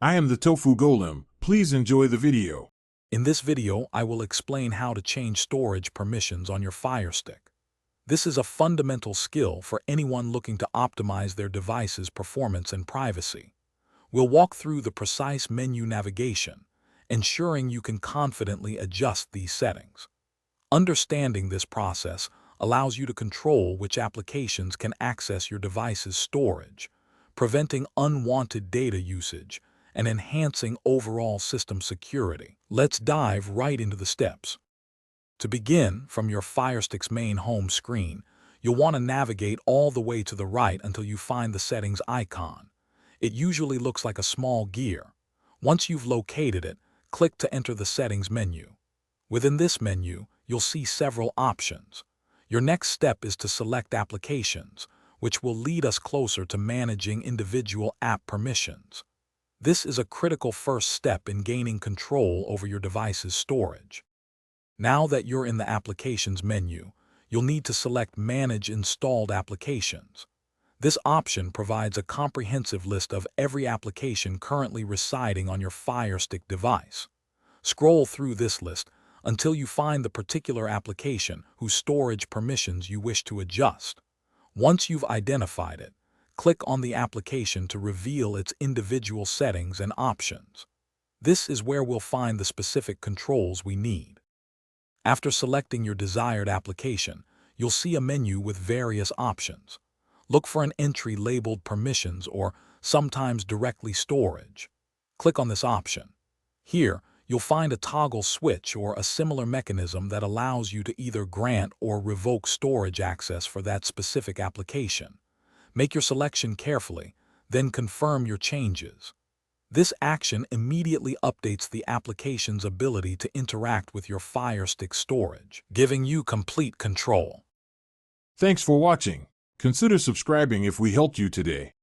I am the Tofu Golem. Please enjoy the video. In this video, I will explain how to change storage permissions on your Firestick. This is a fundamental skill for anyone looking to optimize their device's performance and privacy. We'll walk through the precise menu navigation, ensuring you can confidently adjust these settings. Understanding this process allows you to control which applications can access your device's storage, preventing unwanted data usage and enhancing overall system security. Let's dive right into the steps. To begin, from your Firestick's main home screen, you'll want to navigate all the way to the right until you find the settings icon. It usually looks like a small gear. Once you've located it, click to enter the settings menu. Within this menu, you'll see several options. Your next step is to select applications, which will lead us closer to managing individual app permissions. This is a critical first step in gaining control over your device's storage. Now that you're in the Applications menu, you'll need to select Manage Installed Applications. This option provides a comprehensive list of every application currently residing on your Firestick device. Scroll through this list until you find the particular application whose storage permissions you wish to adjust. Once you've identified it, click on the application to reveal its individual settings and options. This is where we'll find the specific controls we need. After selecting your desired application, you'll see a menu with various options. Look for an entry labeled Permissions or sometimes directly Storage. Click on this option. Here, you'll find a toggle switch or a similar mechanism that allows you to either grant or revoke storage access for that specific application. Make your selection carefully, then confirm your changes. This action immediately updates the application's ability to interact with your Firestick storage, giving you complete control. Thanks for watching. Consider subscribing if we helped you today.